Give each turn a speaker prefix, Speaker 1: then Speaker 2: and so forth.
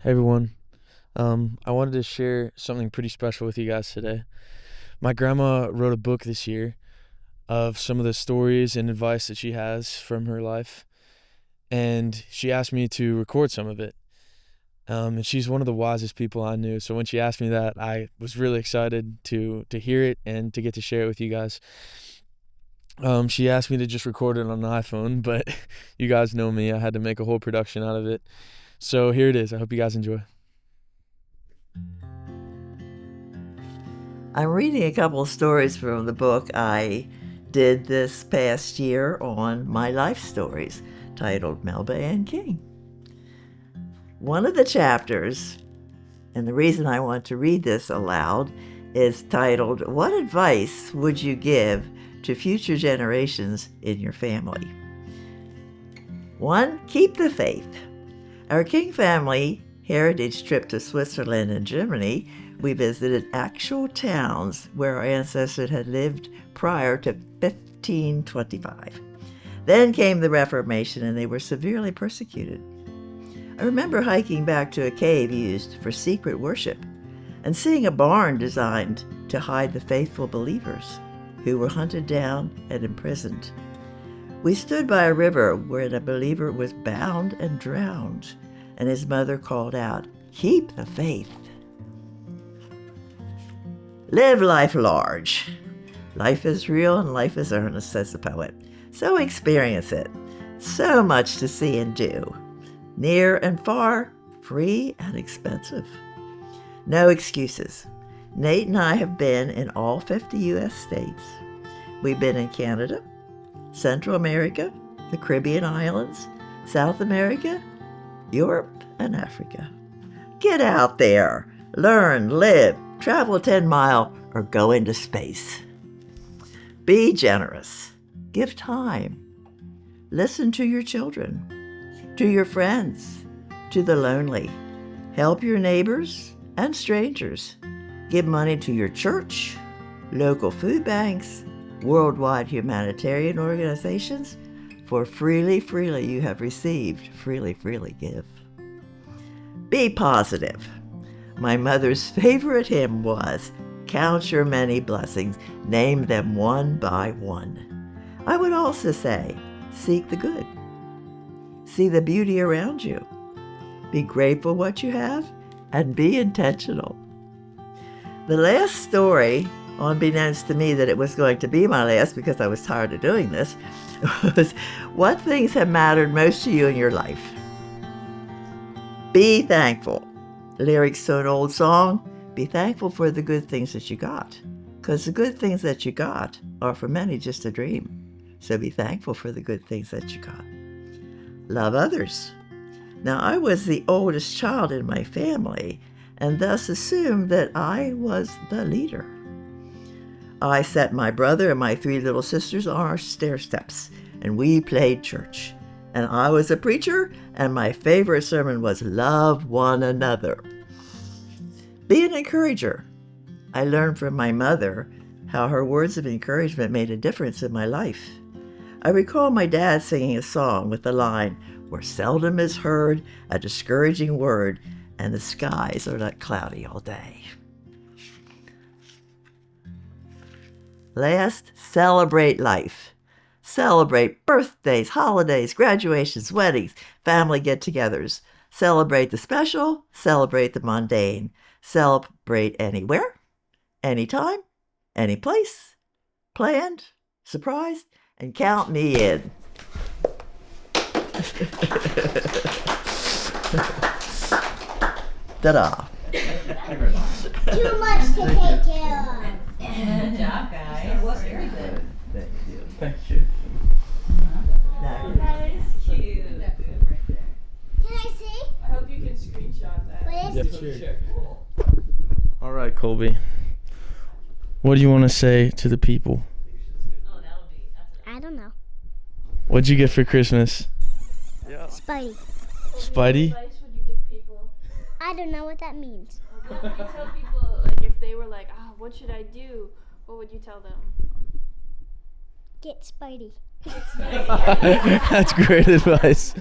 Speaker 1: Hey everyone. I wanted to share something pretty special with you guys today. My grandma wrote a book this year of some of the stories and advice that she has from her life, and she asked me to record some of it. And she's one of the wisest people I knew, so when she asked me that, I was really excited to hear it and to get to share it with you guys. She asked me to just record it on an iPhone, but you guys know me, I had to make a whole production out of it. So here it is. I hope you guys enjoy.
Speaker 2: I'm reading a couple of stories from the book I did this past year on my life stories, titled Melba Ann King. One of the chapters, and the reason I want to read this aloud, is titled, "What Advice Would You Give to Future Generations in Your Family?" 1. Keep the faith. Our King family heritage trip to Switzerland and Germany, we visited actual towns where our ancestors had lived prior to 1525. Then came the Reformation, and they were severely persecuted. I remember hiking back to a cave used for secret worship and seeing a barn designed to hide the faithful believers who were hunted down and imprisoned. We stood by a river where a believer was bound and drowned, and his mother called out, "Keep the faith." Live life large. Life is real and life is earnest, says the poet. So experience it. So much to see and do. Near and far, free and expensive. No excuses. Nate and I have been in all 50 U.S. states. We've been in Canada, Central America, the Caribbean islands, South America, Europe, and Africa. Get out there. Learn, live, travel 10 miles, or go into space. Be generous. Give time. Listen to your children, to your friends, to the lonely. Help your neighbors and strangers. Give money to your church, local food banks, worldwide humanitarian organizations, for freely you have received, freely give. Be positive. My mother's favorite hymn was, "Count your many blessings, name them one by one." I would also say, seek the good. See the beauty around you. Be grateful what you have, and be intentional. The last story, unbeknownst to me that it was going to be my last because I was tired of doing this, was, what things have mattered most to you in your life? Be thankful. Lyrics to an old song, be thankful for the good things that you got, because the good things that you got are for many just a dream. So be thankful for the good things that you got. Love others. Now, I was the oldest child in my family, and thus assumed that I was the leader. I set my brother and my 3 little sisters on our stair steps, and we played church. And I was a preacher, and my favorite sermon was love one another. Be an encourager. I learned from my mother how her words of encouragement made a difference in my life. I recall my dad singing a song with the line, "Where seldom is heard a discouraging word, and the skies are not cloudy all day." Last, celebrate life. Celebrate birthdays, holidays, graduations, weddings, family get-togethers. Celebrate the special, celebrate the mundane. Celebrate anywhere, anytime, any place, planned, surprised, and count me in. Ta-da.
Speaker 3: Too much to take care of.
Speaker 4: Good job, guys. That was very good.
Speaker 2: Thank you.
Speaker 1: Thank you.
Speaker 4: That is cute.
Speaker 3: Can I see?
Speaker 4: I hope you can screenshot that.
Speaker 3: What is
Speaker 1: Yep, sure. All right, Colby. What do you want to say to the people?
Speaker 3: I don't know.
Speaker 1: What'd you get for Christmas?
Speaker 3: Spidey.
Speaker 1: Spidey?
Speaker 4: Advice would you give people?
Speaker 3: I don't know what that means.
Speaker 4: What would you tell people, like, if they were like, what should I do? What would you tell them?
Speaker 3: Get Spidey.
Speaker 1: That's great advice.